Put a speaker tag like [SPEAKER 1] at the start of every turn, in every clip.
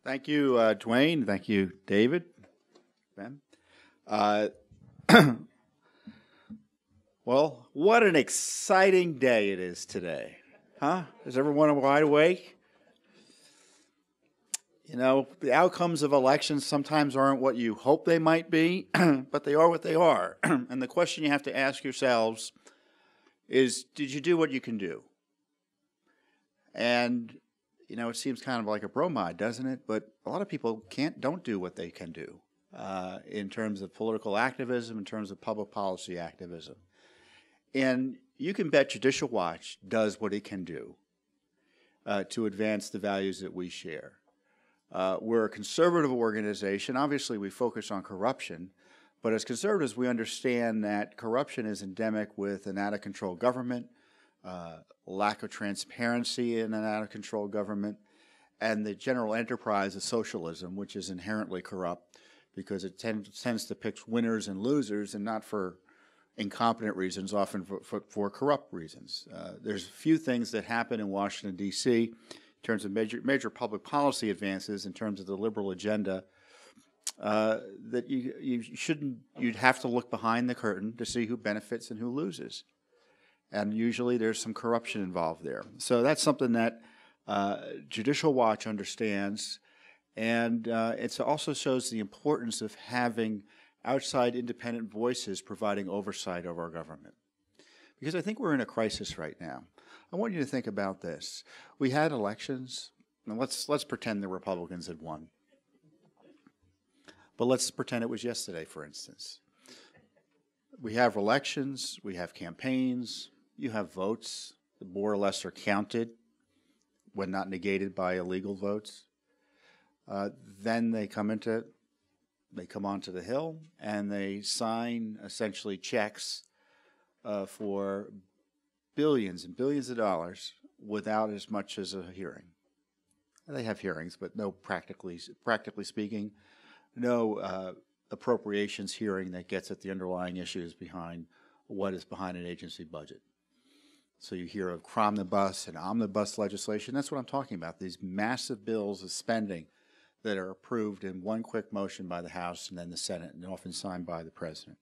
[SPEAKER 1] Thank you, Dwayne. Thank you, David. Ben. Uh, well, what an exciting day it is today. Huh? Is everyone wide awake? You know, the outcomes of elections sometimes aren't what you hope they might be, but they are what they are. And the question you have to ask yourselves is, did you do what you can do? And you know, it seems kind of like a bromide, doesn't it? But a lot of people don't do what they can do in terms of political activism, in terms of public policy activism. And you can bet Judicial Watch does what it can do to advance the values that we share. We're a conservative organization. Obviously, we focus on corruption. But as conservatives, we understand that corruption is endemic with an out-of-control government, lack of transparency in an out-of-control government, and the general enterprise of socialism, which is inherently corrupt because it tends to pick winners and losers, and not for incompetent reasons, often for corrupt reasons. There's a few things that happen in Washington, D.C. in terms of major public policy advances, in terms of the liberal agenda, that you'd have to look behind the curtain to see who benefits and who loses. And usually there's some corruption involved there. So that's something that Judicial Watch understands, and it also shows the importance of having outside independent voices providing oversight of our government. Because I think we're in a crisis right now. I want you to think about this. We had elections, and let's pretend the Republicans had won. But let's pretend it was yesterday, for instance. We have elections, we have campaigns, you have votes that more or less are counted when not negated by illegal votes. Then they come onto the Hill and they sign essentially checks for billions and billions of dollars without as much as a hearing. They have hearings, but no practically speaking, no appropriations hearing that gets at the underlying issues behind what is behind an agency budget. So you hear of omnibus and omnibus legislation. That's what I'm talking about, these massive bills of spending that are approved in one quick motion by the House and then the Senate, and often signed by the President.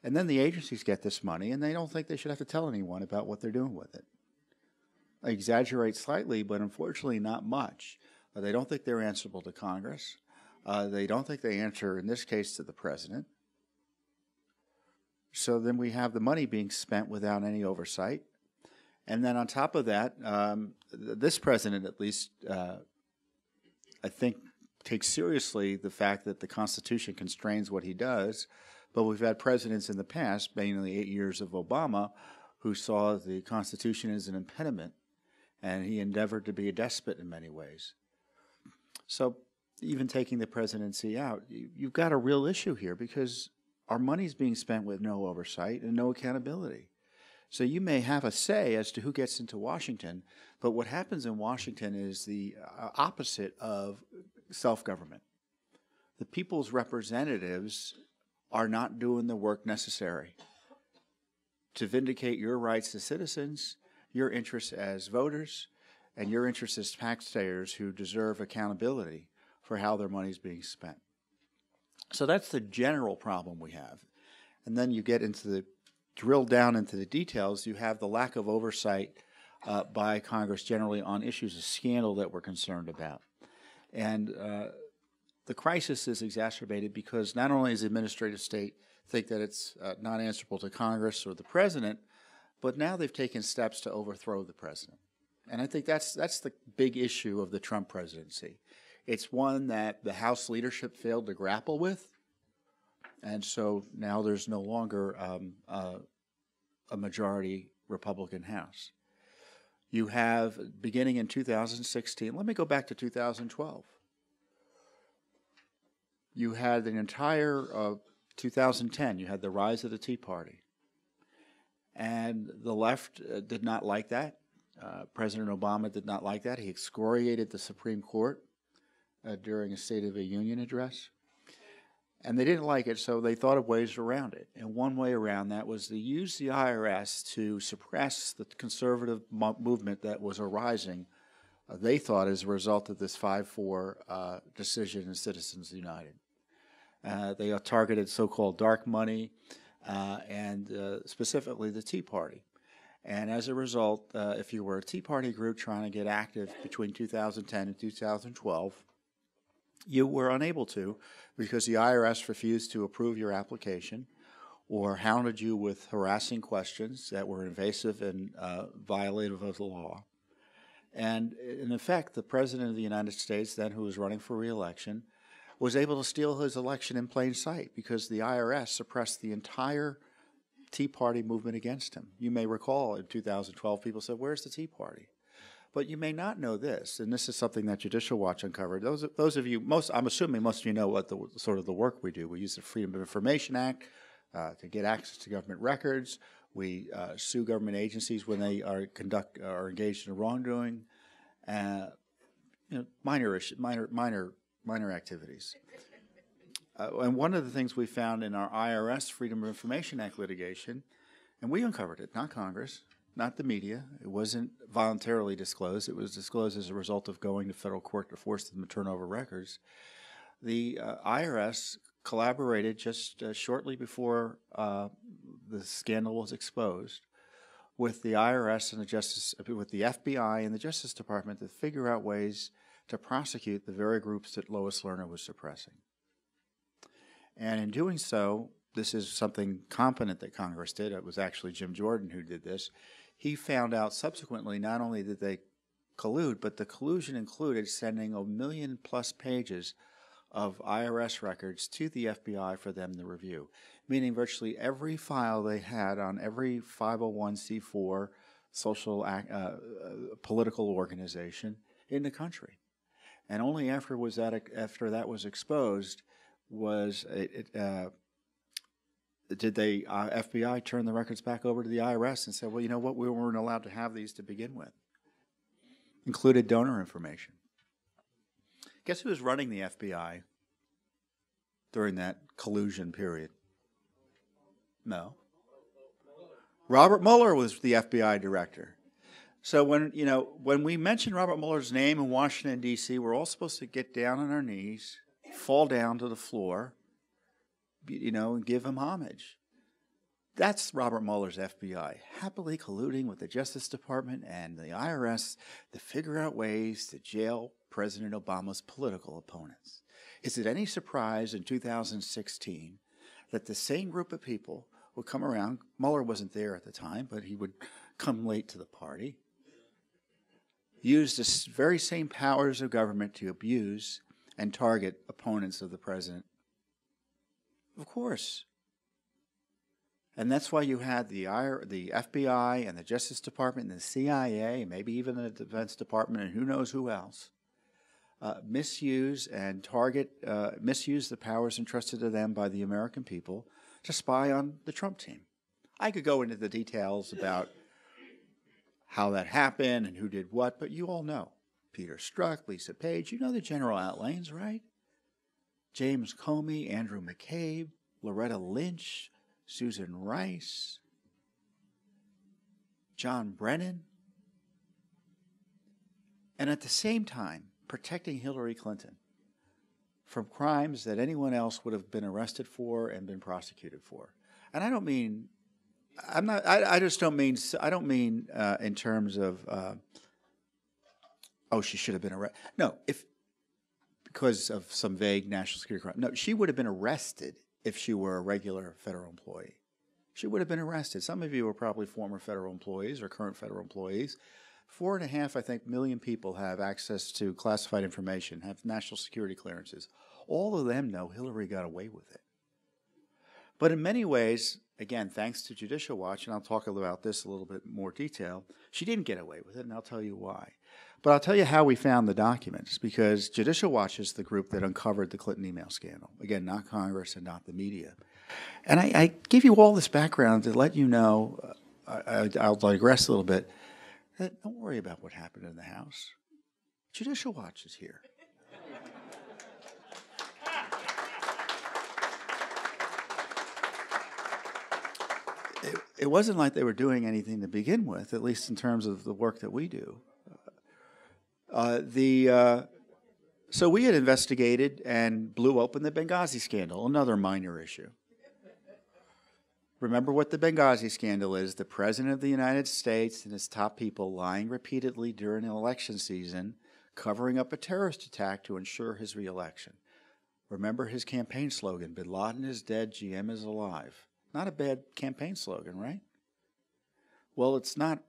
[SPEAKER 1] And then the agencies get this money, and they don't think they should have to tell anyone about what they're doing with it. I exaggerate slightly, but unfortunately not much. They don't think they're answerable to Congress. They don't think they answer, in this case, to the President. So then we have the money being spent without any oversight. And then on top of that, this president, at least, I think, takes seriously the fact that the Constitution constrains what he does. But we've had presidents in the past, mainly 8 years of Obama, who saw the Constitution as an impediment, and he endeavored to be a despot in many ways. So even taking the presidency out, you've got a real issue here, because our money's being spent with no oversight and no accountability. So you may have a say as to who gets into Washington, but what happens in Washington is the opposite of self-government. The people's representatives are not doing the work necessary to vindicate your rights as citizens, your interests as voters, and your interests as taxpayers who deserve accountability for how their money is being spent. So that's the general problem we have. And then you get into the drill down into the details. You have the lack of oversight by Congress generally on issues of scandal that we're concerned about. And the crisis is exacerbated because not only does the administrative state think that it's not answerable to Congress or the president, but now they've taken steps to overthrow the president. And I think that's the big issue of the Trump presidency. It's one that the House leadership failed to grapple with, and so now there's no longer a majority Republican House. You have, beginning in 2016, let me go back to 2012. You had the entire 2010, you had the rise of the Tea Party. And the left did not like that. President Obama did not like that. He excoriated the Supreme Court during a State of the Union address. And they didn't like it, so they thought of ways around it. And one way around that was to use the IRS to suppress the conservative movement that was arising they thought as a result of this 5-4 decision in Citizens United. They targeted so-called dark money and specifically the Tea Party. And as a result, if you were a Tea Party group trying to get active between 2010 and 2012, you were unable to because the IRS refused to approve your application or hounded you with harassing questions that were invasive and violative of the law. And in effect, the President of the United States, then who was running for re-election, was able to steal his election in plain sight because the IRS suppressed the entire Tea Party movement against him. You may recall in 2012, people said, "Where's the Tea Party?" But you may not know this, and this is something that Judicial Watch uncovered. Those of you, I'm assuming most of you know what the sort of the work we do. We use the Freedom of Information Act to get access to government records. We sue government agencies when they are engaged in wrongdoing. Minor activities. And one of the things we found in our IRS Freedom of Information Act litigation, and we uncovered it, not Congress, not the media. It wasn't voluntarily disclosed. It was disclosed as a result of going to federal court to force them to turn over records. The IRS collaborated just shortly before the scandal was exposed with the IRS and with the FBI and the Justice Department to figure out ways to prosecute the very groups that Lois Lerner was suppressing. And in doing so, this is something competent that Congress did. It was actually Jim Jordan who did this. He found out subsequently not only did they collude, but the collusion included sending 1 million+ pages of IRS records to the FBI for them to review, meaning virtually every file they had on every 501c4 social political organization in the country. And only after that was exposed did the FBI turn the records back over to the IRS and said, well, you know what, we weren't allowed to have these to begin with. Included donor information. Guess who was running the FBI during that collusion period? No. Robert Mueller was the FBI director. So when we mention Robert Mueller's name in Washington, D.C., we're all supposed to get down on our knees, fall down to the floor, and give him homage. That's Robert Mueller's FBI, happily colluding with the Justice Department and the IRS to figure out ways to jail President Obama's political opponents. Is it any surprise in 2016 that the same group of people would come around? Mueller wasn't there at the time, but he would come late to the party, use the very same powers of government to abuse and target opponents of the president? Of course. And that's why you had the FBI and the Justice Department and the CIA, and maybe even the Defense Department and who knows who else, misuse the powers entrusted to them by the American people to spy on the Trump team. I could go into the details about how that happened and who did what, but you all know. Peter Strzok, Lisa Page, you know the general outlines, right? James Comey, Andrew McCabe, Loretta Lynch, Susan Rice, John Brennan, and at the same time protecting Hillary Clinton from crimes that anyone else would have been arrested for and been prosecuted for. And I don't mean in terms of she should have been arrested. No, because of some vague national security crime. No, she would have been arrested if she were a regular federal employee. She would have been arrested. Some of you are probably former federal employees or current federal employees. 4.5 million people have access to classified information, have national security clearances. All of them know Hillary got away with it. But in many ways, again, thanks to Judicial Watch, and I'll talk about this a little bit more detail, she didn't get away with it, and I'll tell you why. But I'll tell you how we found the documents, because Judicial Watch is the group that uncovered the Clinton email scandal. Again, not Congress and not the media. And I give you all this background to let you know, I'll digress a little bit, that don't worry about what happened in the House. Judicial Watch is here. It wasn't like they were doing anything to begin with, at least in terms of the work that we do. So we had investigated and blew open the Benghazi scandal, another minor issue. Remember what the Benghazi scandal is: the President of the United States and his top people lying repeatedly during an election season, covering up a terrorist attack to ensure his reelection. Remember his campaign slogan, "Bin Laden is dead, GM is alive." Not a bad campaign slogan, right? Well, it's not.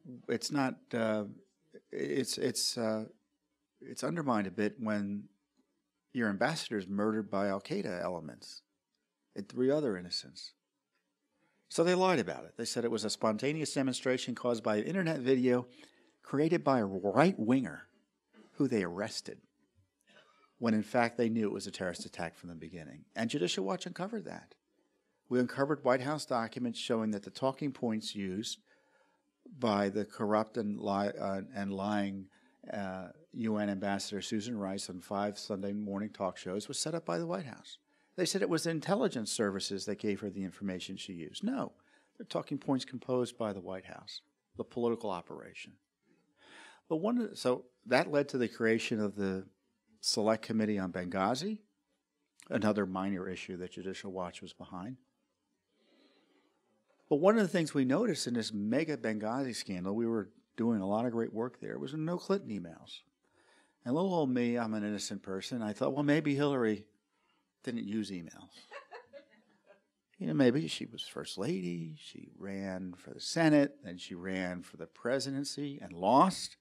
[SPEAKER 1] It's undermined a bit when your ambassador is murdered by Al-Qaeda elements and 3 other innocents. So they lied about it. They said it was a spontaneous demonstration caused by an internet video created by a right-winger who they arrested, when in fact they knew it was a terrorist attack from the beginning. And Judicial Watch uncovered that. We uncovered White House documents showing that the talking points used by the corrupt and lying UN Ambassador Susan Rice on 5 Sunday morning talk shows was set up by the White House. They said it was the intelligence services that gave her the information she used. No, they're talking points composed by the White House, the political operation. But so that led to the creation of the Select Committee on Benghazi, another minor issue that Judicial Watch was behind. But one of the things we noticed in this mega Benghazi scandal, we were doing a lot of great work there, was no Clinton emails. And little old me, I'm an innocent person, I thought, well, maybe Hillary didn't use emails. Maybe she was First Lady, she ran for the Senate, then she ran for the presidency and lost.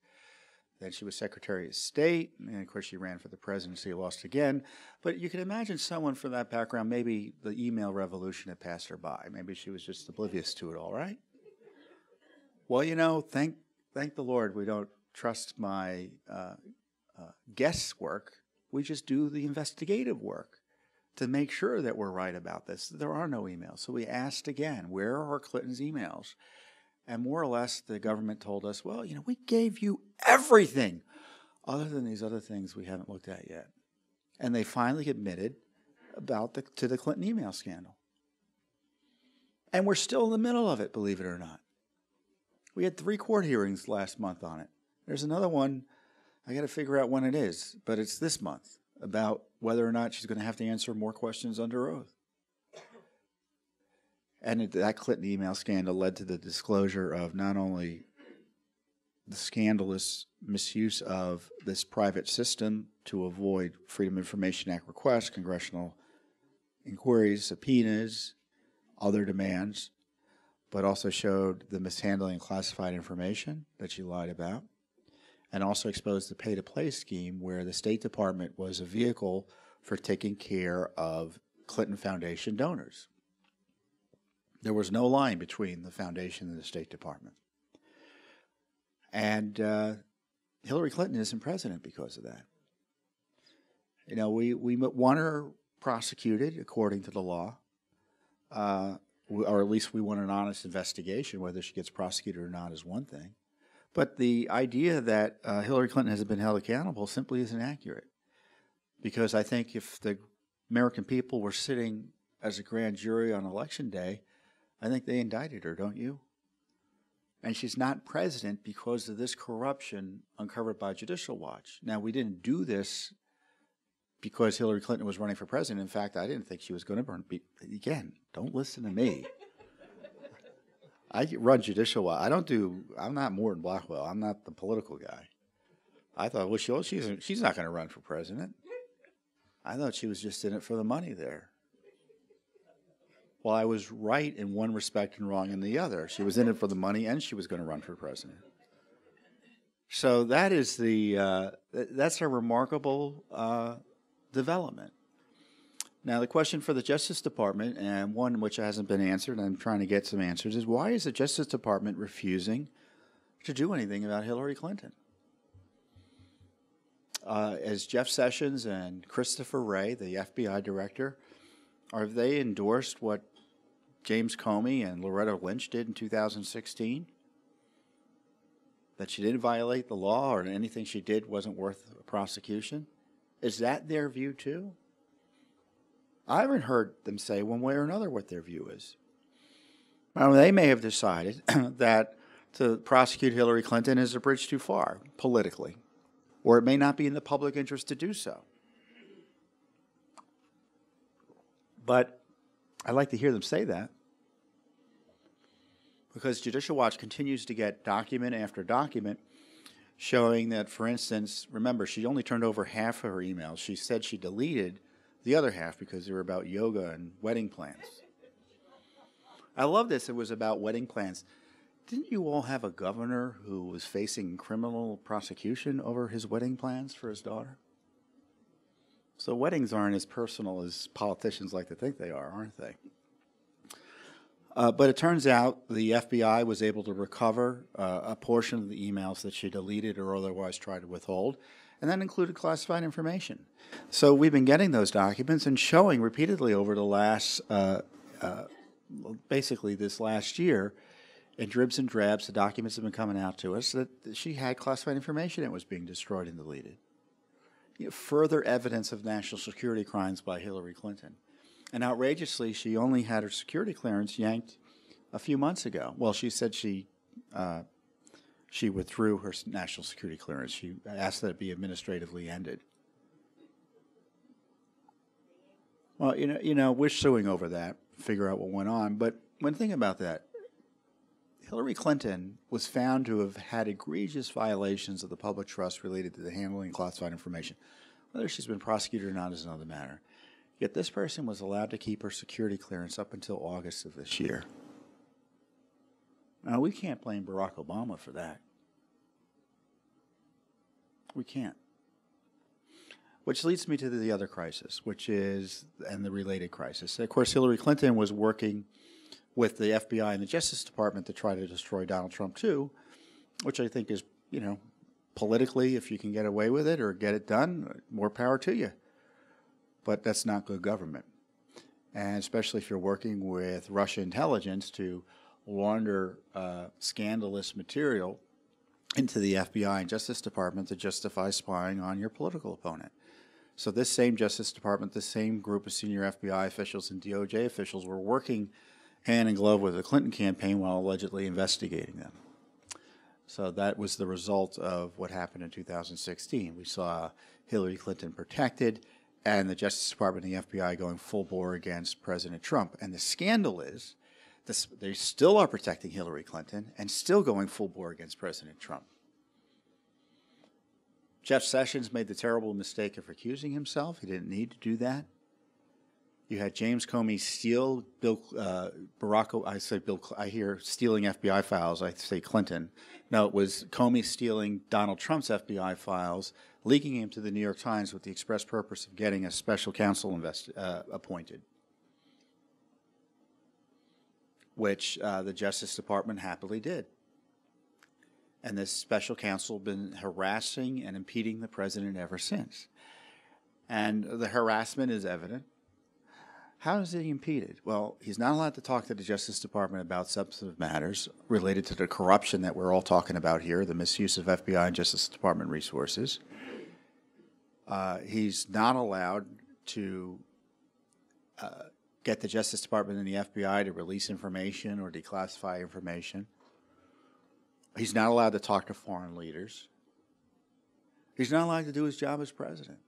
[SPEAKER 1] Then she was Secretary of State, and of course she ran for the presidency, lost again. But you can imagine someone from that background, maybe the email revolution had passed her by. Maybe she was just oblivious to it all, right? Well, thank the Lord we don't trust my guess work. We just do the investigative work to make sure that we're right about this. There are no emails. So we asked again, where are Clinton's emails? And more or less, the government told us, well, we gave you everything other than these other things we haven't looked at yet. And they finally admitted to the Clinton email scandal. And we're still in the middle of it, believe it or not. We had 3 court hearings last month on it. There's another one, I got to figure out when it is, but it's this month, about whether or not she's going to have to answer more questions under oath. And that Clinton email scandal led to the disclosure of not only the scandalous misuse of this private system to avoid Freedom of Information Act requests, congressional inquiries, subpoenas, other demands, but also showed the mishandling of classified information that she lied about, and also exposed the pay-to-play scheme where the State Department was a vehicle for taking care of Clinton Foundation donors. There was no line between the foundation and the State Department. And Hillary Clinton isn't president because of that. We want her prosecuted according to the law, or at least we want an honest investigation. Whether she gets prosecuted or not is one thing. But the idea that Hillary Clinton hasn't been held accountable simply isn't accurate. Because I think if the American people were sitting as a grand jury on Election Day, I think they indicted her, don't you? And she's not president because of this corruption uncovered by Judicial Watch. Now, we didn't do this because Hillary Clinton was running for president. In fact, I didn't think she was going to again, don't listen to me. I run Judicial Watch. I'm not Morton Blackwell. I'm not the political guy. I thought, well, she's not going to run for president. I thought she was just in it for the money there. Well, I was right in one respect and wrong in the other. She was in it for the money, and she was going to run for president. So that's a remarkable development. Now, the question for the Justice Department, and one which hasn't been answered, and I'm trying to get some answers, is why is the Justice Department refusing to do anything about Hillary Clinton? As Jeff Sessions and Christopher Wray, the FBI director, have they endorsed what James Comey and Loretta Lynch did in 2016? That she didn't violate the law or anything she did wasn't worth a prosecution? Is that their view too? I haven't heard them say one way or another what their view is. Well, they may have decided that to prosecute Hillary Clinton is a bridge too far, politically. or it may not be in the public interest to do so. But I like to hear them say that, because Judicial Watch continues to get document after document showing that, for instance, remember, she only turned over half of her emails. She said she deleted the other half because they were about yoga and wedding plans. I love this. It was about wedding plans. Didn't you all have a governor who was facing criminal prosecution over his wedding plans for his daughter? So weddings aren't as personal as politicians like to think they are, aren't they? But it turns out the FBI was able to recover a portion of the emails that she deleted or otherwise tried to withhold, and that included classified information. So we've been getting those documents and showing repeatedly over the last, basically this last year, in dribs and drabs, the documents have been coming out to us that she had classified information that was being destroyed and deleted. Further evidence of national security crimes by Hillary Clinton. And outrageously, she only had her security clearance yanked a few months ago. Well, she said she withdrew her national security clearance. She asked that it be administratively ended. Well, we're suing over that, figure out what went on. But when thinking about that, Hillary Clinton was found to have had egregious violations of the public trust related to the handling of classified information. Whether she's been prosecuted or not is another matter. Yet this person was allowed to keep her security clearance up until August of this year. Now, we can't blame Barack Obama for that. We can't. Which leads me to the other crisis, and the related crisis. Of course, Hillary Clinton was working with the FBI and the Justice Department to try to destroy Donald Trump too, which I think is, politically, if you can get away with it or get it done, more power to you. But that's not good government. And especially if you're working with Russian intelligence to launder scandalous material into the FBI and Justice Department to justify spying on your political opponent. So this same Justice Department, this same group of senior FBI officials and DOJ officials were working hand in glove with the Clinton campaign while allegedly investigating them. So that was the result of what happened in 2016. We saw Hillary Clinton protected and the Justice Department and the FBI going full bore against President Trump. And the scandal is they still are protecting Hillary Clinton and still going full bore against President Trump. Jeff Sessions made the terrible mistake of recusing himself. He didn't need to do that. You had James Comey steal I hear stealing FBI files. I say Clinton. No, it was Comey stealing Donald Trump's FBI files, leaking him to the New York Times with the express purpose of getting a special counsel appointed, which the Justice Department happily did. And this special counsel has been harassing and impeding the president ever since. And the harassment is evident. How is he impeded? Well, he's not allowed to talk to the Justice Department about substantive matters related to the corruption that we're all talking about here, the misuse of FBI and Justice Department resources. He's not allowed to get the Justice Department and the FBI to release information or declassify information. He's not allowed to talk to foreign leaders. He's not allowed to do his job as president.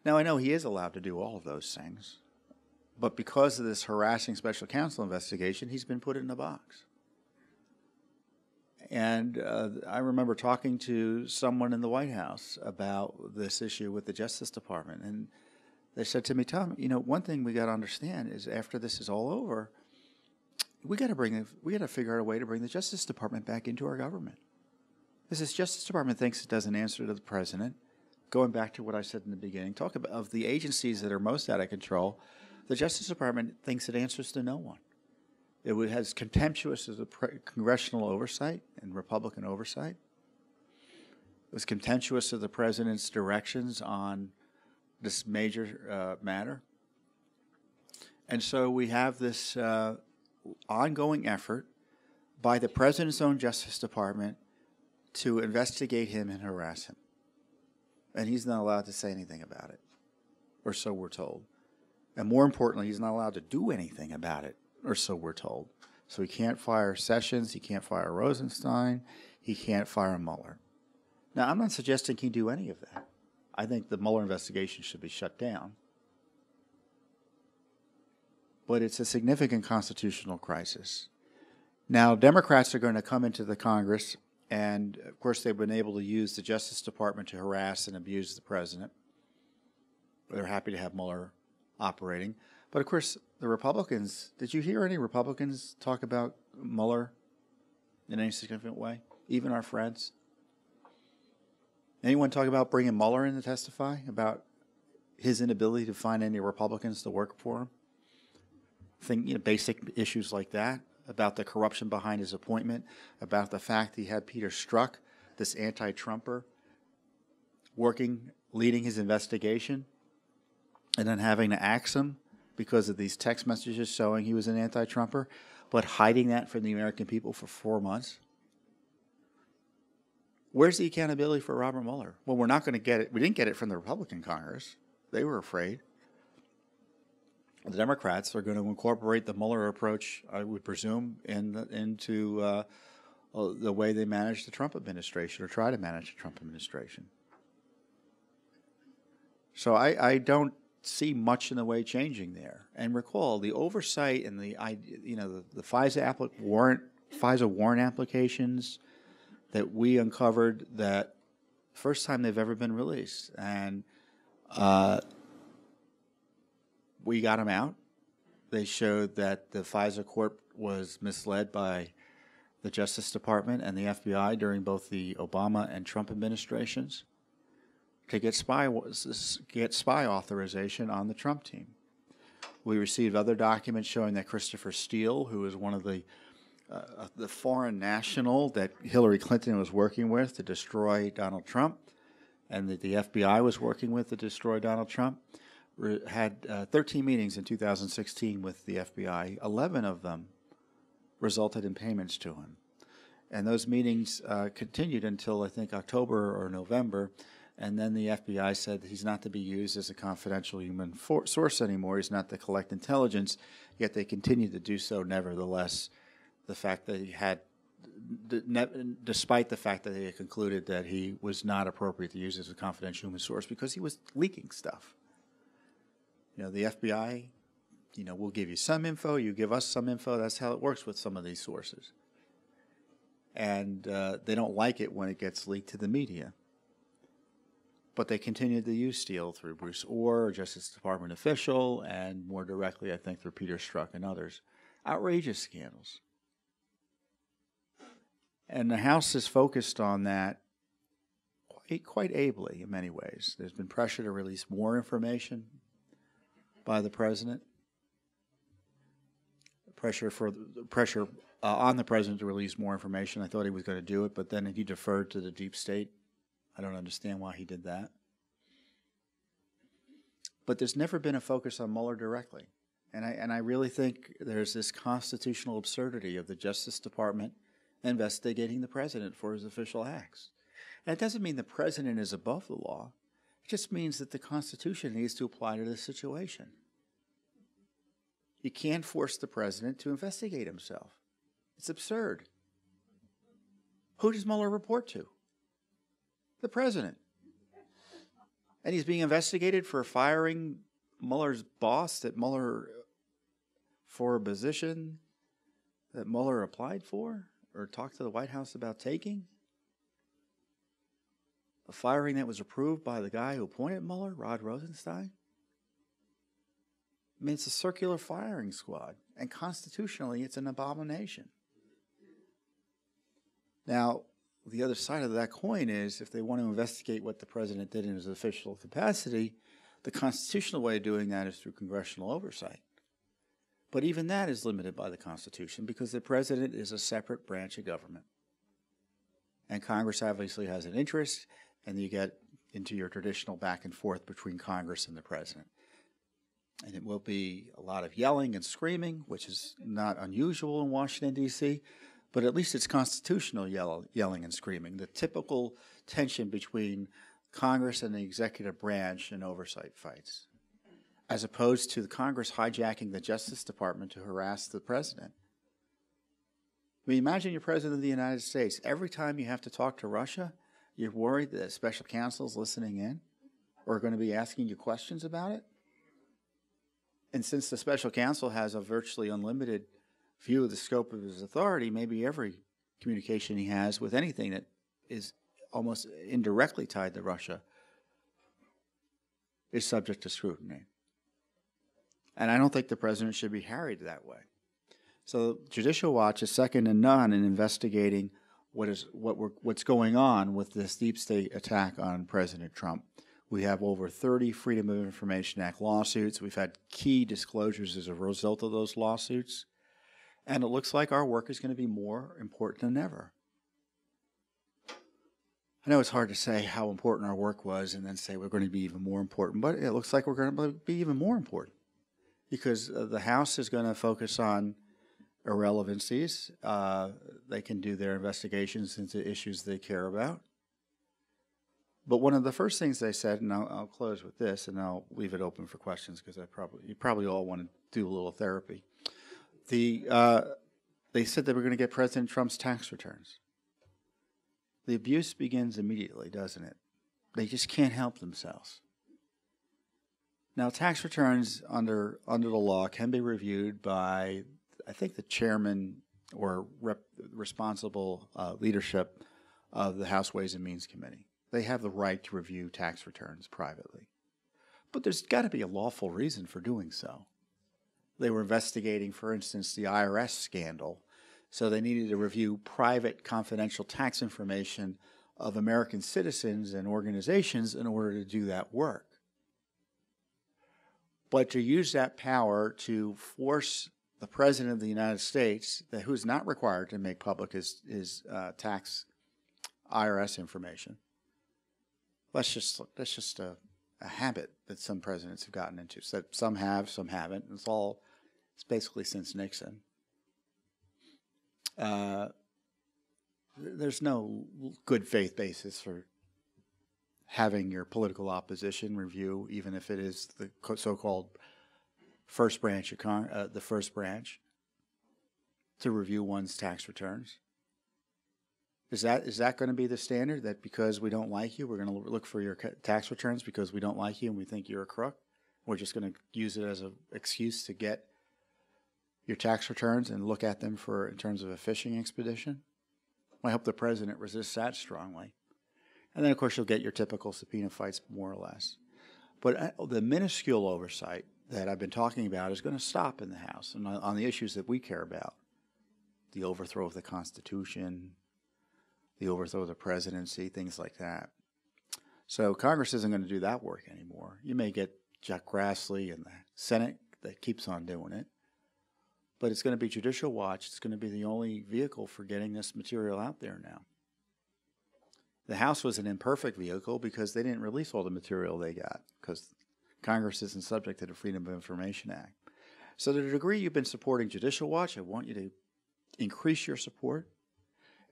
[SPEAKER 1] Now, I know he is allowed to do all of those things, but because of this harassing special counsel investigation, he's been put in a box. And I remember talking to someone in the White House about this issue with the Justice Department, and they said to me, Tom, one thing we got to understand is after this is all over, we got to figure out a way to bring the Justice Department back into our government. This Justice Department thinks it doesn't answer to the president. Going back to what I said in the beginning, talk about of the agencies that are most out of control, the Justice Department thinks it answers to no one. It has contemptuous of the congressional oversight and Republican oversight. It was contemptuous of the president's directions on this major matter. And so we have this ongoing effort by the president's own Justice Department to investigate him and harass him. And he's not allowed to say anything about it, or so we're told. And more importantly, he's not allowed to do anything about it, or so we're told. So he can't fire Sessions, he can't fire Rosenstein, he can't fire Mueller. Now, I'm not suggesting he do any of that. I think the Mueller investigation should be shut down. But it's a significant constitutional crisis. Now, Democrats are going to come into the Congress, and of course they've been able to use the Justice Department to harass and abuse the president. They're happy to have Mueller operating. But of course, the Republicans, did you hear any Republicans talk about Mueller in any significant way? Even our friends? Anyone talk about bringing Mueller in to testify about his inability to find any Republicans to work for him? Basic issues like that, about the corruption behind his appointment, about the fact he had Peter Strzok, this anti-Trumper, leading his investigation, and then having to axe him because of these text messages showing he was an anti-Trumper, but hiding that from the American people for 4 months. Where's the accountability for Robert Mueller? Well, we're not going to get it. We didn't get it from the Republican Congress. They were afraid. The Democrats are going to incorporate the Mueller approach, I would presume, into the way they manage the Trump administration or try to manage the Trump administration. So I don't see much in the way changing there. And recall the oversight and the FISA warrant applications that we uncovered that first time they've ever been released, and we got them out. They showed that the FISA court was misled by the Justice Department and the FBI during both the Obama and Trump administrations to get spy authorization on the Trump team. We received other documents showing that Christopher Steele, who is one of the foreign national that Hillary Clinton was working with to destroy Donald Trump, and that the FBI was working with to destroy Donald Trump, had 13 meetings in 2016 with the FBI. 11 of them resulted in payments to him. And those meetings continued until, I think, October or November, and then the FBI said that he's not to be used as a confidential human source anymore. He's not to collect intelligence, yet they continued to do so nevertheless. The fact that he had, despite the fact that they had concluded that he was not appropriate to use as a confidential human source because he was leaking stuff. The FBI, we'll give you some info, you give us some info. That's how it works with some of these sources. And they don't like it when it gets leaked to the media. But they continued to use Steele through Bruce Orr, a Justice Department official, and more directly, I think, through Peter Strzok and others. Outrageous scandals. And the House is focused on that quite ably in many ways. There's been pressure to release more information by the president. Pressure on the president to release more information. I thought he was going to do it, but then he deferred to the deep state. I don't understand why he did that. But there's never been a focus on Mueller directly. And I really think there's this constitutional absurdity of the Justice Department investigating the president for his official acts. And it doesn't mean the president is above the law. It just means that the Constitution needs to apply to this situation. You can't force the president to investigate himself. It's absurd. Who does Mueller report to? The president. And he's being investigated for firing Mueller's boss, that Mueller, for a position that Mueller applied for or talked to the White House about taking. A firing that was approved by the guy who appointed Mueller, Rod Rosenstein. I mean, it's a circular firing squad, and constitutionally, it's an abomination. Now, the other side of that coin is if they want to investigate what the president did in his official capacity, the constitutional way of doing that is through congressional oversight. But even that is limited by the Constitution because the president is a separate branch of government. And Congress obviously has an interest, and you get into your traditional back and forth between Congress and the president. And it will be a lot of yelling and screaming, which is not unusual in Washington, D.C., but at least it's constitutional yelling and screaming, the typical tension between Congress and the executive branch in oversight fights, as opposed to the Congress hijacking the Justice Department to harass the president. I mean, imagine you're president of the United States. Every time you have to talk to Russia, You're worried that special counsel's listening in or going to be asking you questions about it? And since the special counsel has a virtually unlimited view of the scope of his authority, maybe every communication he has with anything that is almost indirectly tied to Russia is subject to scrutiny. And I don't think the president should be harried that way. So Judicial Watch is second to none in investigating what's going on with this deep state attack on President Trump. We have over 30 Freedom of Information Act lawsuits. We've had key disclosures as a result of those lawsuits. And it looks like our work is going to be more important than ever. I know it's hard to say how important our work was and then say we're going to be even more important, but it looks like we're going to be even more important because the House is going to focus on irrelevancies. They can do their investigations into issues they care about. But one of the first things they said, and I'll close with this, and I'll leave it open for questions because you probably all want to do a little therapy. They said they were going to get President Trump's tax returns. The abuse begins immediately, doesn't it? They just can't help themselves. Now, tax returns under the law can be reviewed by, I think, the chairman or responsible leadership of the House Ways and Means Committee. They have the right to review tax returns privately. But there's got to be a lawful reason for doing so. They were investigating, for instance, the IRS scandal, so they needed to review private confidential tax information of American citizens and organizations in order to do that work. But to use that power to force the President of the United States, who's not required to make public his tax IRS information, that's just a habit that some presidents have gotten into. So some have, some haven't. It's basically since Nixon. There's no good faith basis for having your political opposition review, even if it is the so-called first branch, the first branch, to review one's tax returns. Is that going to be the standard, that because we don't like you, we're going to look for your tax returns because we don't like you and we think you're a crook? We're just going to use it as an excuse to get your tax returns and look at them in terms of a fishing expedition? I hope the president resists that strongly. And then, of course, you'll get your typical subpoena fights, more or less. But the minuscule oversight that I've been talking about is going to stop in the House and on the issues that we care about: the overthrow of the Constitution, the overthrow of the presidency, things like that. So Congress isn't going to do that work anymore. You may get Chuck Grassley in the Senate that keeps on doing it, but it's going to be Judicial Watch. It's going to be the only vehicle for getting this material out there now. The House was an imperfect vehicle because they didn't release all the material they got because Congress isn't subject to the Freedom of Information Act. So to the degree you've been supporting Judicial Watch, I want you to increase your support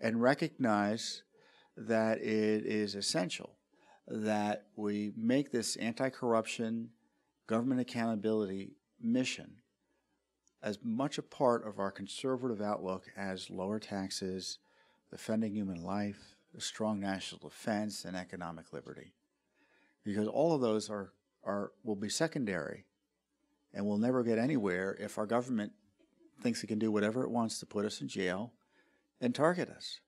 [SPEAKER 1] and recognize that it is essential that we make this anti-corruption, government accountability mission as much a part of our conservative outlook as lower taxes, defending human life, a strong national defense, and economic liberty. Because all of those will be secondary and we'll never get anywhere if our government thinks it can do whatever it wants to put us in jail and target us.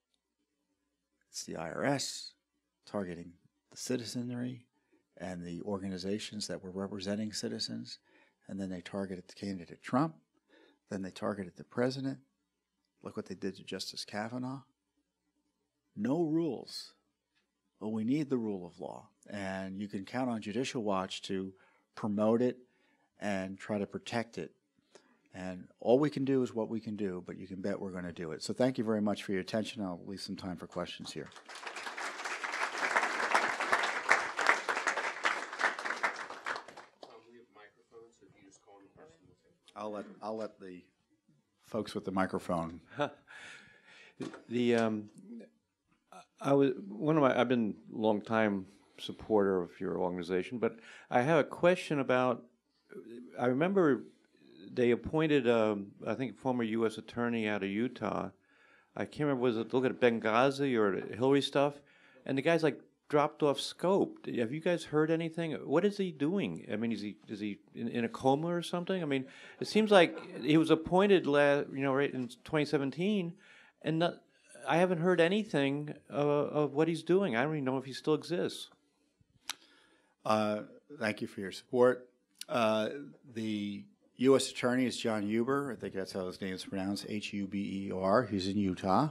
[SPEAKER 1] It's the IRS targeting the citizenry and the organizations that were representing citizens, and then they targeted the candidate Trump, then they targeted the president. Look what they did to Justice Kavanaugh. No rules. Well, we need the rule of law, and you can count on Judicial Watch to promote it and try to protect it. And all we can do is what we can do, but you can bet we're going to do it. So thank you very much for your attention. I'll leave some time for questions here.
[SPEAKER 2] We have microphones, so if you just call on the person.
[SPEAKER 1] I'll let the folks with the microphone.
[SPEAKER 3] I've been a long time supporter of your organization, but I have a question about. I remember they appointed, I think, a former U.S. attorney out of Utah. I can't remember, was it look at Benghazi or Hillary stuff? and the guy's like dropped off scope. Have you guys heard anything? What is he doing? I mean, is he in a coma or something? I mean, it seems like he was appointed right in 2017, and I haven't heard anything of what he's doing. I don't even know if he still exists.
[SPEAKER 1] Thank you for your support. The U.S. Attorney is John Huber. I think that's how his name is pronounced, Huber. He's in Utah.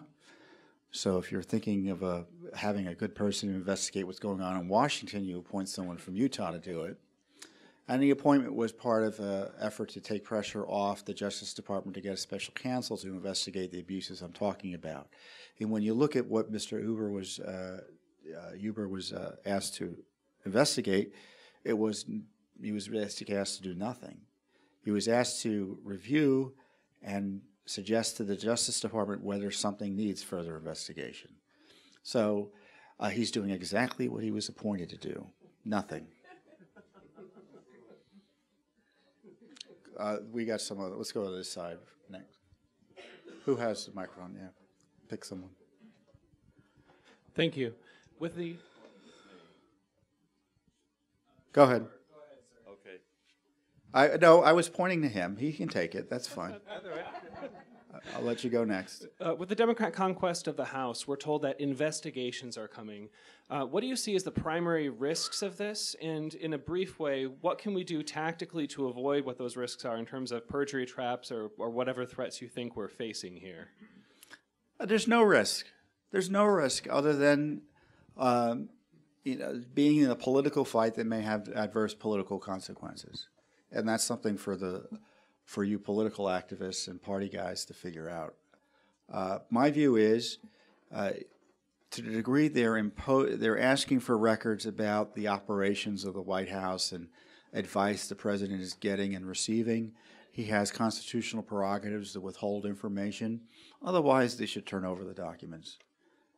[SPEAKER 1] So if you're thinking of having a good person to investigate what's going on in Washington, you appoint someone from Utah to do it. And the appointment was part of an effort to take pressure off the Justice Department to get a special counsel to investigate the abuses I'm talking about. And when you look at what Mr. Huber was asked to investigate, he was basically asked to do nothing. He was asked to review and suggest to the Justice Department whether something needs further investigation. So he's doing exactly what he was appointed to do, nothing. We got some other, let's go to this side next. Who has the microphone? Yeah, pick someone.
[SPEAKER 4] Thank you. With the
[SPEAKER 1] Go ahead.
[SPEAKER 3] Okay.
[SPEAKER 1] I was pointing to him. He can take it. That's fine. I'll let you go next.
[SPEAKER 4] With the Democrat conquest of the House, we're told that investigations are coming. What do you see as the primary risks of this? And in a brief way, what can we do tactically to avoid what those risks are in terms of perjury traps or whatever threats you think we're facing here?
[SPEAKER 1] There's no risk. There's no risk other than being in a political fight that may have adverse political consequences. And that's something for you political activists and party guys to figure out. My view is, to the degree they're asking for records about the operations of the White House and advice the president is getting and receiving, he has constitutional prerogatives to withhold information. Otherwise, they should turn over the documents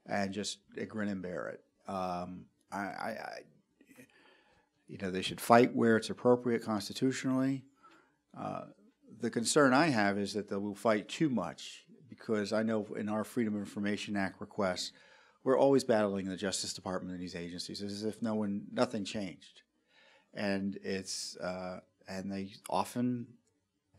[SPEAKER 1] and just grin and bear it. They should fight where it's appropriate constitutionally. The concern I have is that they will fight too much, because I know in our Freedom of Information Act requests, we're always battling the Justice Department and these agencies as if nothing changed, and and they often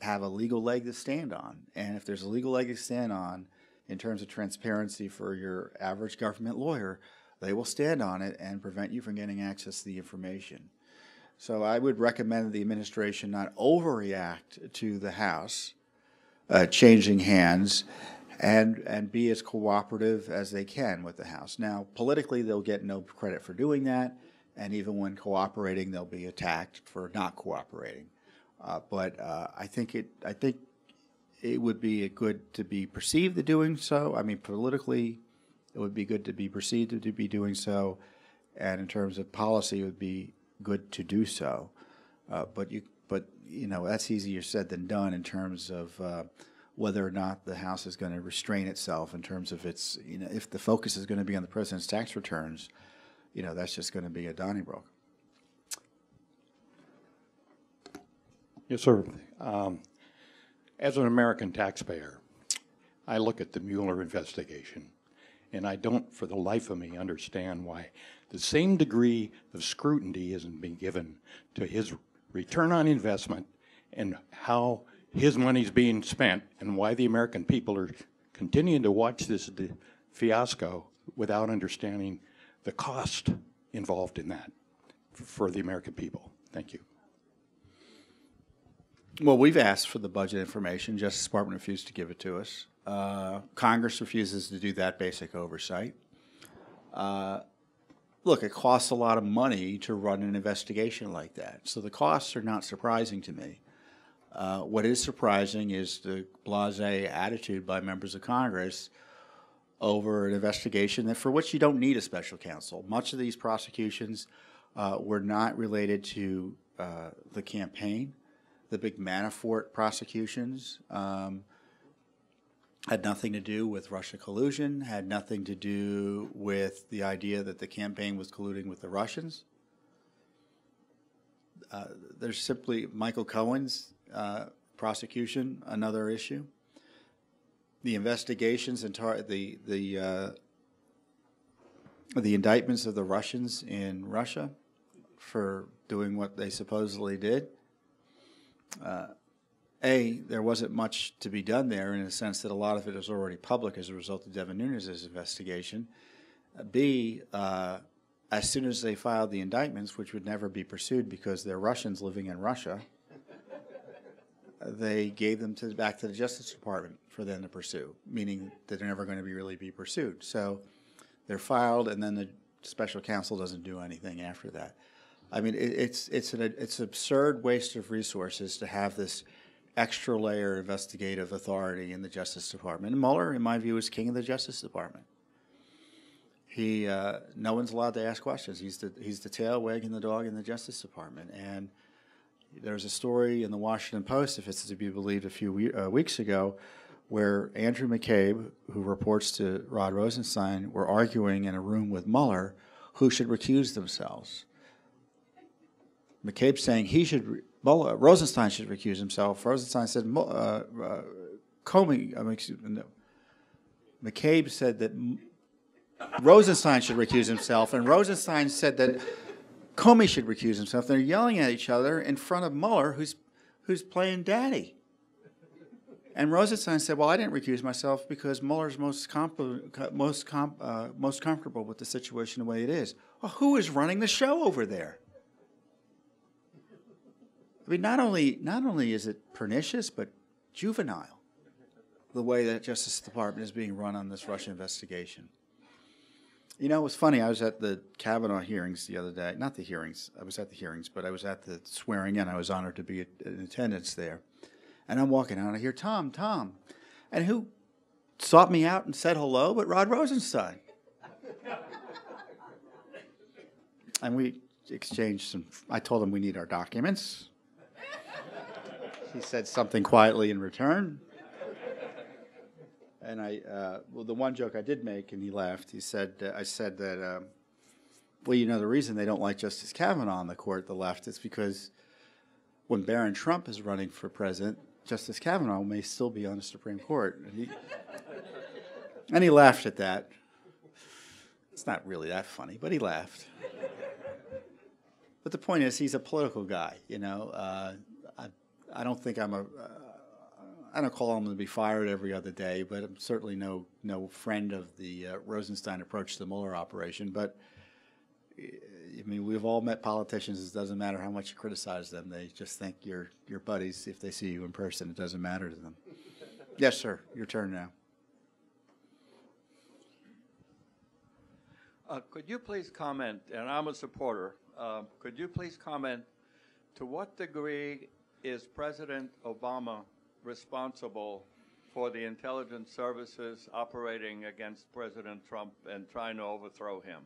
[SPEAKER 1] have a legal leg to stand on. And if there's a legal leg to stand on in terms of transparency for your average government lawyer, they will stand on it and prevent you from getting access to the information. So I would recommend the administration not overreact to the House changing hands and be as cooperative as they can with the House. Now, politically, they'll get no credit for doing that, and even when cooperating, they'll be attacked for not cooperating. But I think it would be good to be perceived as doing so. I mean, politically, it would be good to be perceived to be doing so, and in terms of policy, it would be good to do so. But that's easier said than done in terms of whether or not the House is going to restrain itself in terms of its, if the focus is going to be on the president's tax returns, that's just going to be a Donnybrook.
[SPEAKER 5] Yes, sir. As an American taxpayer, I look at the Mueller investigation, and I don't, for the life of me, understand why the same degree of scrutiny isn't being given to his return on investment and how his money's being spent, and why the American people are continuing to watch this fiasco without understanding the cost involved in that for the American people. Thank you.
[SPEAKER 1] Well, we've asked for the budget information. Justice Department refused to give it to us. Congress refuses to do that basic oversight. Look, it costs a lot of money to run an investigation like that, so the costs are not surprising to me. What is surprising is the blasé attitude by members of Congress over an investigation for which you don't need a special counsel. Much of these prosecutions were not related to the campaign. The big Manafort prosecutions had nothing to do with Russia collusion, had nothing to do with the idea that the campaign was colluding with the Russians. There's simply Michael Cohen's prosecution, another issue. The investigations and the indictments of the Russians in Russia for doing what they supposedly did. There wasn't much to be done there in the sense that a lot of it is already public as a result of Devin Nunes' investigation. B, as soon as they filed the indictments, which would never be pursued because they're Russians living in Russia, they gave them back to the Justice Department for them to pursue, meaning that they're never going to really be pursued. So they're filed, and then the special counsel doesn't do anything after that. I mean, it's an absurd waste of resources to have this extra layer of investigative authority in the Justice Department. And Mueller, in my view, is king of the Justice Department. No one's allowed to ask questions. He's the tail wagging the dog in the Justice Department. And there's a story in the Washington Post, if it's to be believed, a few weeks ago, where Andrew McCabe, who reports to Rod Rosenstein, were arguing in a room with Mueller who should recuse themselves. McCabe saying Rosenstein should recuse himself. Rosenstein said McCabe said that Rosenstein should recuse himself, and Rosenstein said that Comey should recuse himself. They're yelling at each other in front of Mueller, who's playing daddy. And Rosenstein said, "Well, I didn't recuse myself because Mueller's most comfortable with the situation the way it is." Well, who is running the show over there? I mean, not only is it pernicious, but juvenile, the way that Justice Department is being run on this Russia investigation. You know, it was funny. I was at the Kavanaugh hearings the other day. Not the hearings. I was at the hearings, but I was at the swearing in. I was honored to be in attendance there. And I'm walking out, and I hear, Tom. And who sought me out and said hello but Rod Rosenstein? And we exchanged some. I told him we need our documents. He said something quietly in return. And the one joke I did make, and he laughed, I said that, well, you know, the reason they don't like Justice Kavanaugh on the court, the left, is because when Barron Trump is running for president, Justice Kavanaugh may still be on the Supreme Court. And he laughed at that. It's not really that funny, but he laughed. But the point is, he's a political guy, you know. I don't think I don't call him to be fired every other day, but I'm certainly no friend of the Rosenstein approach to the Mueller operation. But I mean, we've all met politicians. It doesn't matter how much you criticize them; they just think you're buddies. If they see you in person, it doesn't matter to them. Yes, sir. Your turn now.
[SPEAKER 6] Could you please comment? And I'm a supporter. Could you please comment to what degree is President Obama responsible for the intelligence services operating against President Trump and trying to overthrow him?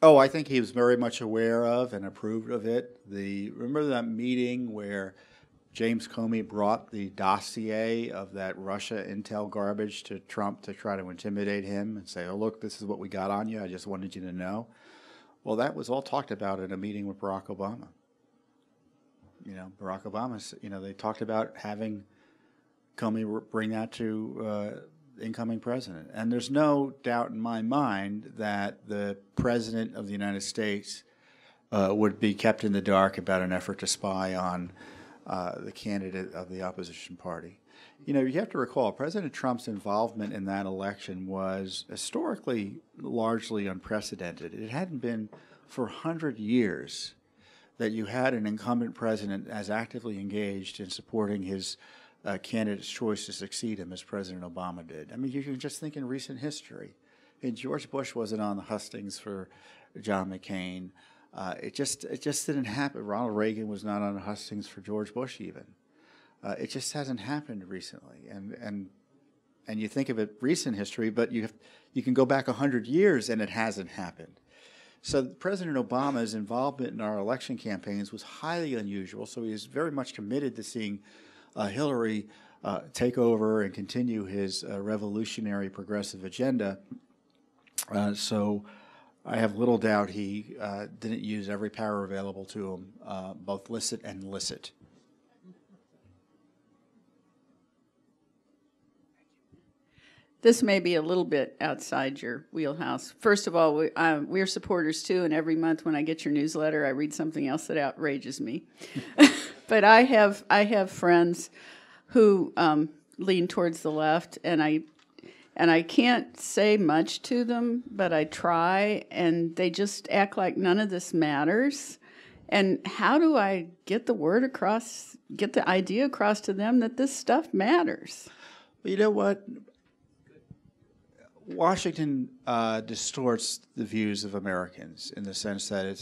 [SPEAKER 1] Oh, I think he was very much aware of and approved of it. Remember that meeting where James Comey brought the dossier of that Russia intel garbage to Trump to try to intimidate him and say, "Oh, look, this is what we got on you. I just wanted you to know." Well, that was all talked about in a meeting with Barack Obama. You know, Barack Obama, you know, they talked about having Comey bring that to the incoming president. And there's no doubt in my mind that the President of the United States would be kept in the dark about an effort to spy on the candidate of the opposition party. You know, you have to recall, President Trump's involvement in that election was historically largely unprecedented. It hadn't been for 100 years that you had an incumbent president as actively engaged in supporting his candidate's choice to succeed him as President Obama did. I mean, you can just think in recent history. And George Bush wasn't on the hustings for John McCain. It just didn't happen. Ronald Reagan was not on the hustings for George Bush even. It just hasn't happened recently. And you think of it recent history, but you can go back 100 years and it hasn't happened. So President Obama's involvement in our election campaigns was highly unusual, so he is very much committed to seeing Hillary take over and continue his revolutionary progressive agenda. So I have little doubt he didn't use every power available to him, both licit and illicit.
[SPEAKER 7] This may be a little bit outside your wheelhouse. First of all, we're supporters too, and every month when I get your newsletter, I read something else that outrages me. But I have friends who lean towards the left, and I can't say much to them, but I try, and they just act like none of this matters. And how do I get the word across, get the idea across to them that this stuff matters?
[SPEAKER 1] Well, you know what? Washington distorts the views of Americans in the sense that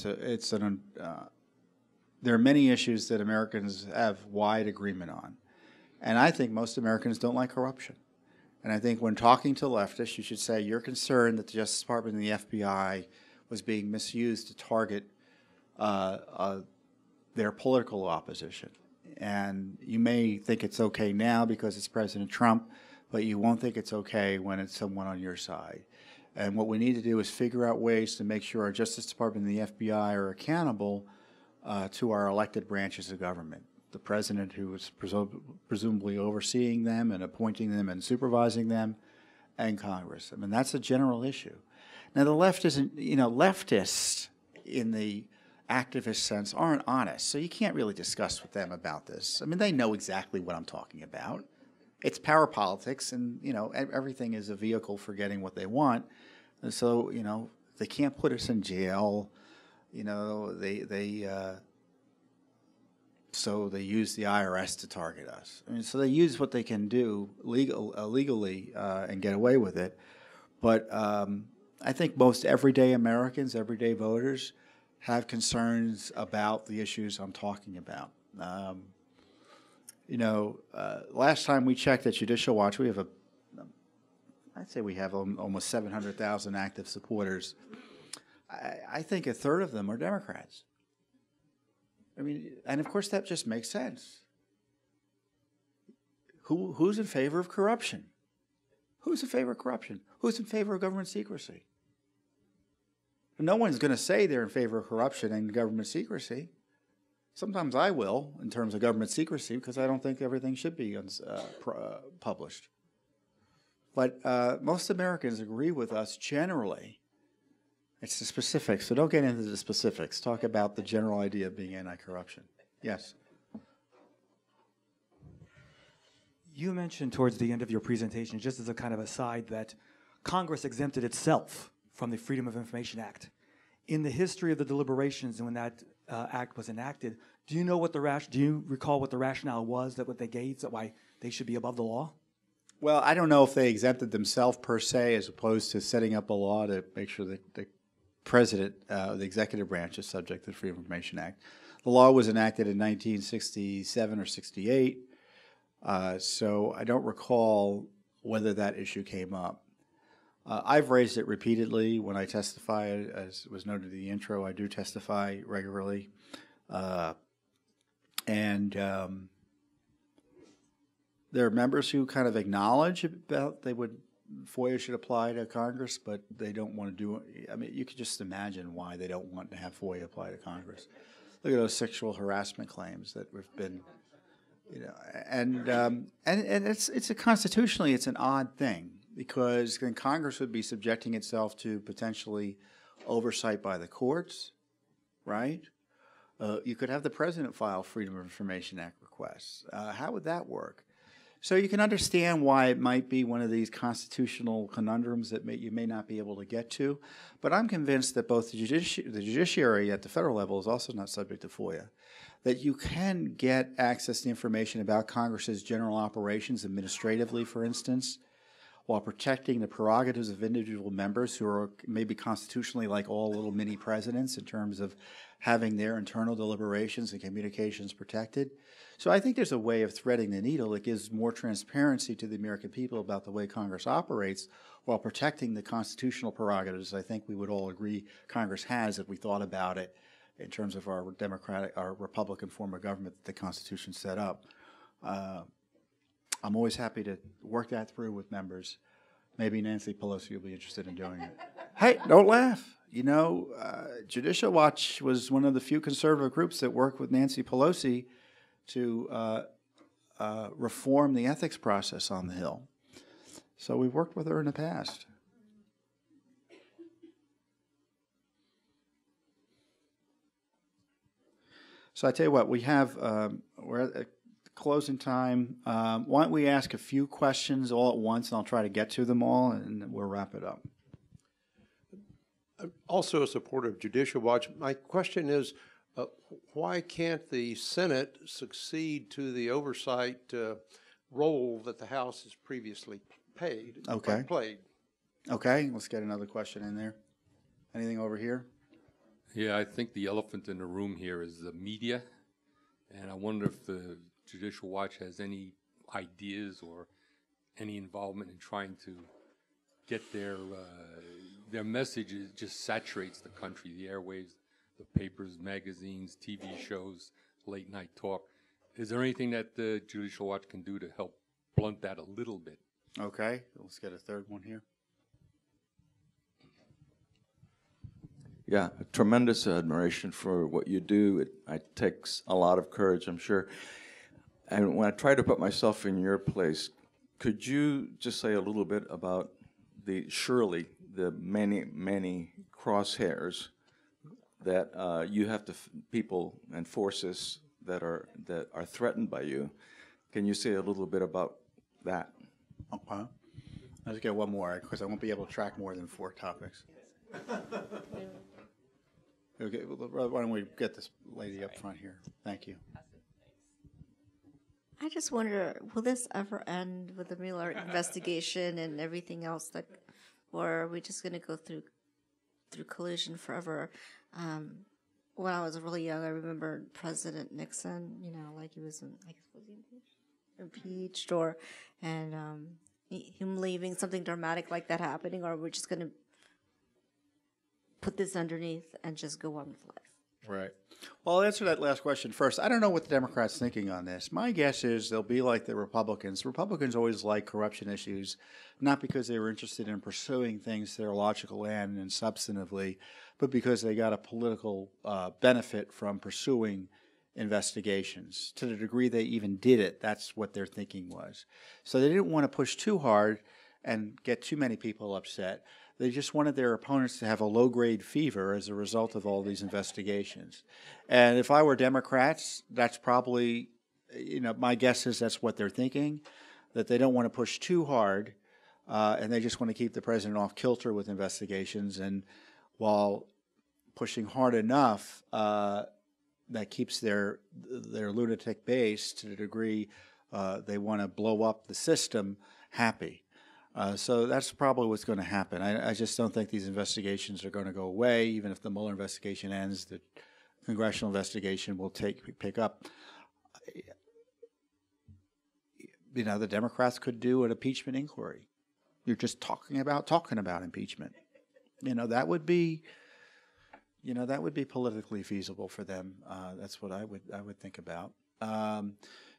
[SPEAKER 1] there are many issues that Americans have wide agreement on. And I think most Americans don't like corruption. And I think when talking to leftists, you should say you're concerned that the Justice Department and the FBI was being misused to target their political opposition. And you may think it's okay now because it's President Trump, but you won't think it's okay when it's someone on your side. And what we need to do is figure out ways to make sure our Justice Department and the FBI are accountable to our elected branches of government. The president, who is presumably overseeing them and appointing them and supervising them, and Congress. I mean, that's a general issue. Now, the left isn't, leftists in the activist sense aren't honest, so you can't really discuss with them about this. I mean, they know exactly what I'm talking about. It's power politics, and, everything is a vehicle for getting what they want. And so, they can't put us in jail. So they use the IRS to target us. I mean, so they use what they can do legally and get away with it. But I think most everyday Americans, everyday voters, have concerns about the issues I'm talking about. Last time we checked at Judicial Watch, I'd say we have almost 700,000 active supporters. I think a third of them are Democrats. I mean, and of course that just makes sense. Who's in favor of corruption? Who's in favor of corruption? Who's in favor of government secrecy? No one's going to say they're in favor of corruption and government secrecy. Sometimes I will, in terms of government secrecy, because I don't think everything should be published. But most Americans agree with us generally. It's the specifics, so don't get into the specifics. Talk about the general idea of being anti-corruption. Yes?
[SPEAKER 8] You mentioned towards the end of your presentation, just as a kind of aside, that Congress exempted itself from the Freedom of Information Act. In the history of the deliberations and when that act was enacted, do you recall what the rationale was, that what they gave, that why they should be above the law?
[SPEAKER 1] Well, I don't know if they exempted themselves per se, as opposed to setting up a law to make sure that the president, the executive branch, is subject to the Freedom of Information Act. The law was enacted in 1967 or 68, so I don't recall whether that issue came up. I've raised it repeatedly when I testify. As was noted in the intro, I do testify regularly. And there are members who kind of acknowledge about FOIA should apply to Congress, but they don't want to do it. I mean, you could just imagine why they don't want to have FOIA apply to Congress. Look at those sexual harassment claims that have been, and it's constitutionally it's an odd thing, because then Congress would be subjecting itself to potentially oversight by the courts, right? You could have the president file Freedom of Information Act requests. How would that work? So you can understand why it might be one of these constitutional conundrums that you may not be able to get to. But I'm convinced that both the judiciary at the federal level is also not subject to FOIA, that you can get access to information about Congress's general operations administratively, for instance, while protecting the prerogatives of individual members who are maybe constitutionally like all little mini presidents in terms of having their internal deliberations and communications protected. So I think there's a way of threading the needle that gives more transparency to the American people about the way Congress operates while protecting the constitutional prerogatives I think we would all agree Congress has if we thought about it in terms of our Republican form of government that the Constitution set up. I'm always happy to work that through with members. Maybe Nancy Pelosi will be interested in doing it. Hey, don't laugh. Judicial Watch was one of the few conservative groups that worked with Nancy Pelosi to reform the ethics process on the Hill. So we've worked with her in the past. So I tell you what, we have, we're at closing time. Why don't we ask a few questions all at once, and I'll try to get to them all, and we'll wrap it up.
[SPEAKER 9] I'm also a supporter of Judicial Watch. My question is, why can't the Senate succeed to the oversight role that the House has previously played?
[SPEAKER 1] Okay, let's get another question in there. Anything over here?
[SPEAKER 2] Yeah, I think the elephant in the room here is the media, and I wonder if the Judicial Watch has any ideas or any involvement in trying to get their message. Just saturates the country, the airwaves, the papers, magazines, TV shows, late night talk. Is there anything that the Judicial Watch can do to help blunt that a little bit?
[SPEAKER 1] Okay, let's get a third one here.
[SPEAKER 10] Yeah, tremendous admiration for what you do. It takes a lot of courage, I'm sure. And when I try to put myself in your place, could you just say a little bit about the many, many crosshairs that you have to people and forces that are threatened by you? Can you say a little bit about that?
[SPEAKER 1] Okay. Let's get one more, because I won't be able to track more than 4 topics. Okay, why don't we get this lady up front here? Thank you.
[SPEAKER 11] I just wonder, will this ever end with the Mueller investigation and everything else, or are we just going to go through collusion forever? When I was really young, I remember President Nixon, like he was impeached, and him leaving, something dramatic like that happening, or we're just going to put this underneath and just go on with life.
[SPEAKER 1] Right. Well, I'll answer that last question first. I don't know what the Democrats' thinking on this. My guess is they'll be like the Republicans. Republicans always like corruption issues, not because they were interested in pursuing things to their logical end and substantively, but because they got a political benefit from pursuing investigations. To the degree they even did it, that's what their thinking was. So they didn't want to push too hard and get too many people upset. They just wanted their opponents to have a low-grade fever as a result of all these investigations. And if I were Democrats, that's probably, my guess is that's what they're thinking, that they don't want to push too hard, and they just want to keep the president off kilter with investigations. And while pushing hard enough, that keeps their lunatic base, to the degree they want to blow up the system, happy. So that's probably what's going to happen. I just don't think these investigations are going to go away. Even if the Mueller investigation ends, the congressional investigation will pick up. The Democrats could do an impeachment inquiry. You're just talking about impeachment. That would be politically feasible for them. That's what I would think about.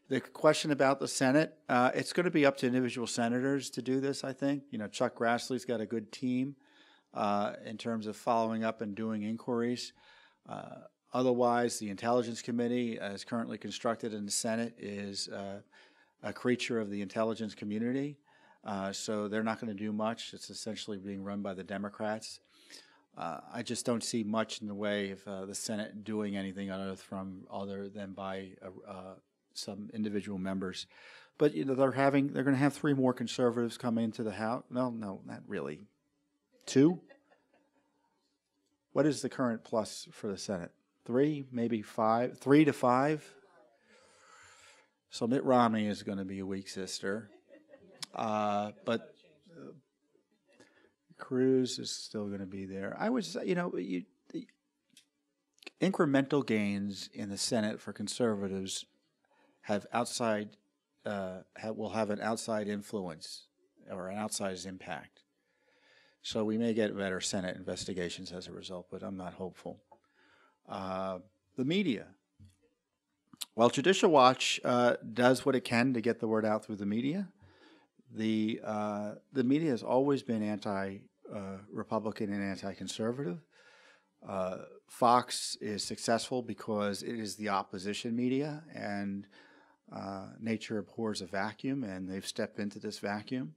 [SPEAKER 1] The question about the Senate, it's going to be up to individual senators to do this, I think. Chuck Grassley's got a good team in terms of following up and doing inquiries. Otherwise, the Intelligence Committee, as currently constructed in the Senate, is a creature of the intelligence community. So they're not going to do much. It's essentially being run by the Democrats. I just don't see much in the way of the Senate doing anything other than by some individual members. But they're going to have 3 more conservatives come into the House. No, not really. 2? What is the current plus for the Senate? 3, maybe 5? 3 to 5? So Mitt Romney is going to be a weak sister. But Cruz is still going to be there. I would say, incremental gains in the Senate for conservatives will have an outside influence or an outsized impact. So we may get better Senate investigations as a result, but I'm not hopeful. The media. Well, Judicial Watch does what it can to get the word out through the media. The media has always been anti-Republican and anti-conservative. Fox is successful because it is the opposition media, and nature abhors a vacuum, and they've stepped into this vacuum.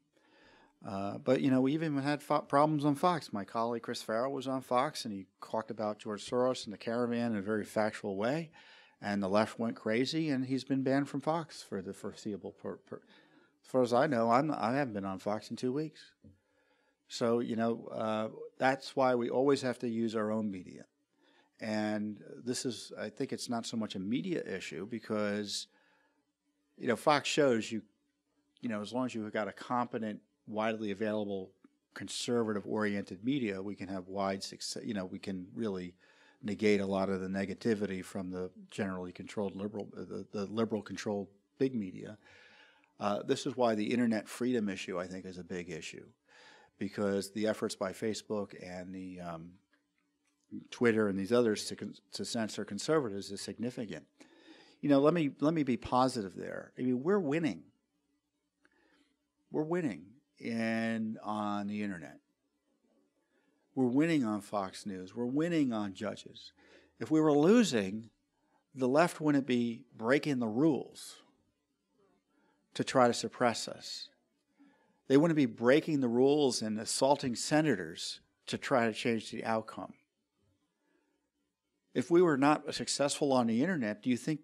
[SPEAKER 1] But, we even had problems on Fox. My colleague Chris Farrell was on Fox, and he talked about George Soros and the caravan in a very factual way. And the left went crazy, and he's been banned from Fox for the foreseeable. As far as I know, I haven't been on Fox in 2 weeks. So, that's why we always have to use our own media. And I think it's not so much a media issue because, Fox shows as long as you've got a competent, widely available, conservative-oriented media, we can have wide success. We can really negate a lot of the negativity from the generally controlled the liberal-controlled big media. This is why the internet freedom issue, I think, is a big issue, because the efforts by Facebook and the Twitter and these others to censor conservatives is significant. Let me be positive there. I mean, we're winning. We're winning on the internet. We're winning on Fox News. We're winning on judges. If we were losing, the left wouldn't be breaking the rules to try to suppress us. They wouldn't be breaking the rules and assaulting senators to try to change the outcome. If we were not successful on the internet, do you think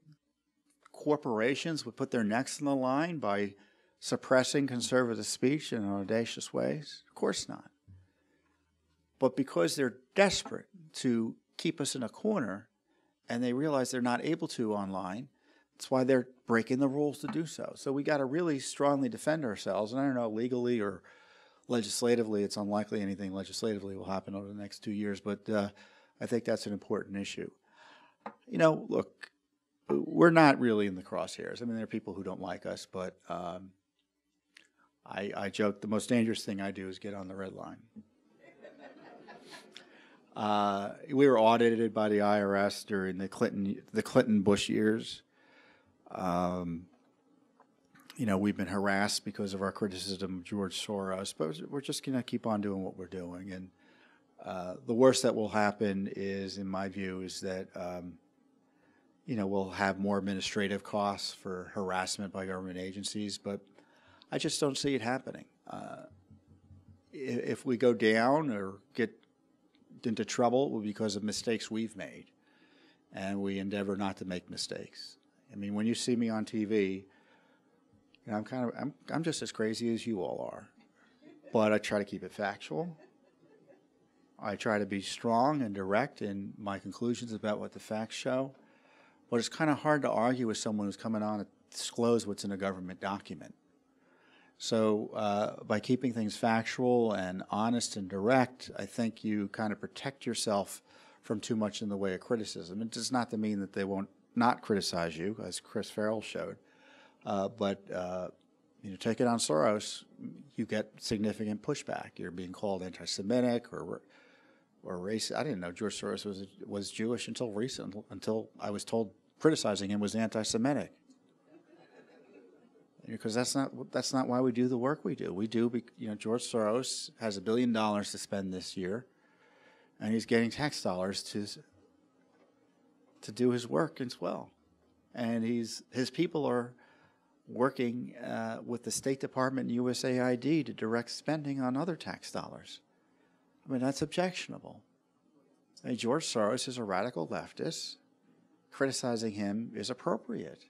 [SPEAKER 1] corporations would put their necks on the line by suppressing conservative speech in audacious ways? Of course not. But because they're desperate to keep us in a corner and they realize they're not able to online, that's why they're breaking the rules to do so. So we got to really strongly defend ourselves. And I don't know, legally or legislatively, it's unlikely anything legislatively will happen over the next 2 years, but I think that's an important issue. Look, we're not really in the crosshairs. I mean, there are people who don't like us, but I joke the most dangerous thing I do is get on the red line. We were audited by the IRS during the Clinton-Bush years. We've been harassed because of our criticism of George Soros, but we're just going to keep on doing what we're doing. And the worst that will happen is, in my view, is that we'll have more administrative costs for harassment by government agencies, but I just don't see it happening. If we go down or get into trouble, it will be because of mistakes we've made, and we endeavor not to make mistakes. I mean, when you see me on TV, I'm just as crazy as you all are, but I try to keep it factual. I try to be strong and direct in my conclusions about what the facts show, but it's kind of hard to argue with someone who's coming on to disclose what's in a government document. So by keeping things factual and honest and direct, I think you kind of protect yourself from too much in the way of criticism. It does not mean that they won't not criticize you, as Chris Farrell showed, but take it on Soros, you get significant pushback. You're being called anti-Semitic or racist. I didn't know George Soros was Jewish until I was told criticizing him was anti-Semitic. Because that's not why we do the work we do. George Soros has $1 billion to spend this year, and he's getting tax dollars to do his work as well. And his people are working with the State Department and USAID to direct spending on other tax dollars. I mean, that's objectionable. I mean, George Soros is a radical leftist. Criticizing him is appropriate,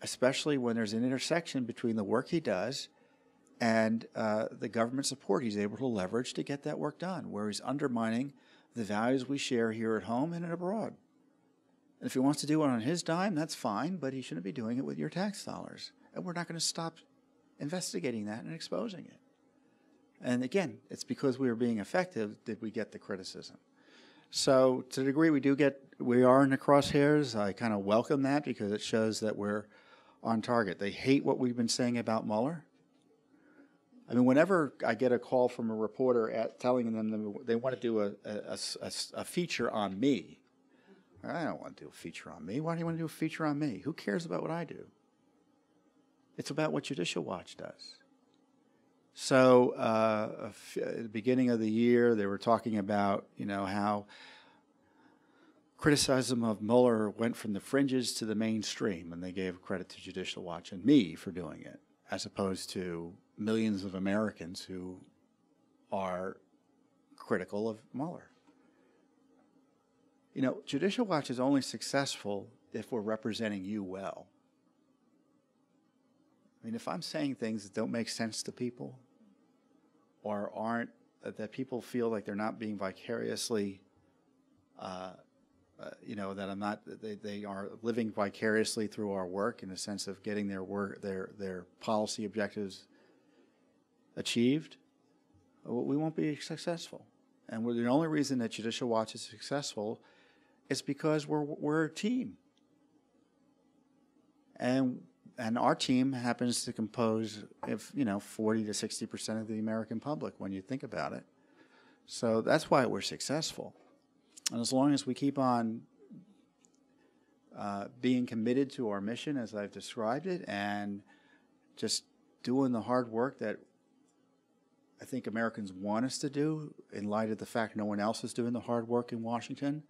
[SPEAKER 1] especially when there's an intersection between the work he does and the government support he's able to leverage to get that work done, where he's undermining the values we share here at home and abroad. And if he wants to do it on his dime, that's fine, but he shouldn't be doing it with your tax dollars. And we're not going to stop investigating that and exposing it. And again, it's because we are being effective that we get the criticism. So to the degree we are in the crosshairs, I kind of welcome that because it shows that we're on target. They hate what we've been saying about Mueller. I mean, whenever I get a call from a reporter telling them they want to do a feature on me, I don't want to do a feature on me. Why do you want to do a feature on me? Who cares about what I do? It's about what Judicial Watch does. So at the beginning of the year, they were talking about, how criticism of Mueller went from the fringes to the mainstream, and they gave credit to Judicial Watch and me for doing it, as opposed to millions of Americans who are critical of Mueller. You know, Judicial Watch is only successful if we're representing you well. I mean, if I'm saying things that don't make sense to people or aren't, that people feel like they're not being vicariously, you know, that I'm not, they are living vicariously through our work in the sense of getting their work, their policy objectives achieved, we won't be successful. And the only reason that Judicial Watch is successful is because we're a team. And our team happens to compose, if you know, 40 to 60% of the American public when you think about it. So that's why we're successful. And as long as we keep on being committed to our mission as I've described it and just doing the hard work that I think Americans want us to do in light of the fact no one else is doing the hard work in Washington.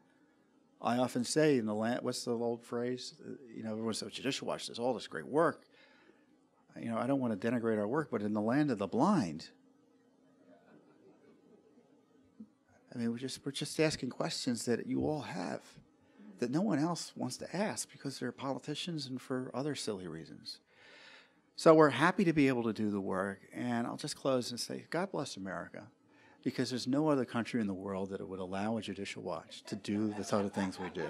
[SPEAKER 1] I often say in the land, what's the old phrase? You know, everyone says Judicial Watch does all this great work. You know, I don't want to denigrate our work, but in the land of the blind, I mean, we're just asking questions that you all have, that no one else wants to ask because they're politicians and for other silly reasons. So we're happy to be able to do the work, and I'll just close and say, God bless America, because there's no other country in the world that would allow a Judicial Watch to do the sort of things we do.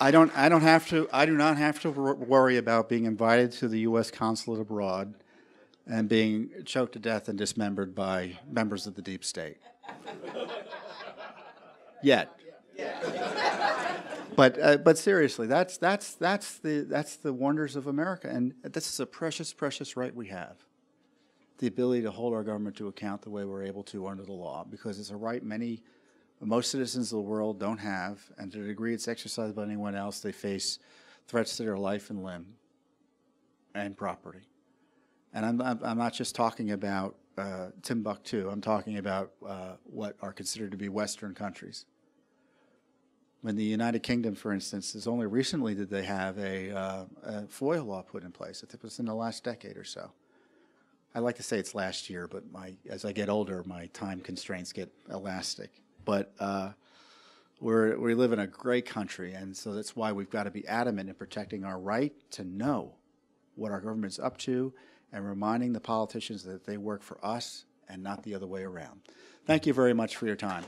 [SPEAKER 1] I do not have to worry about being invited to the U.S. consulate abroad and being choked to death and dismembered by members of the deep state. Yet. But seriously, that's the wonders of America, and this is a precious, precious right we have. The ability to hold our government to account the way we're able to under the law, because it's a right most citizens of the world don't have, and to the degree it's exercised by anyone else, they face threats to their life and limb and property. And I'm not just talking about Timbuktu. I'm talking about what are considered to be Western countries. In the United Kingdom, for instance, is only recently did they have a FOIA law put in place. I think it was in the last decade or so. I like to say it's last year, but as I get older, my time constraints get elastic. But we live in a great country, and so that's why we've got to be adamant in protecting our right to know what our government's up to and reminding the politicians that they work for us and not the other way around. Thank you very much for your time.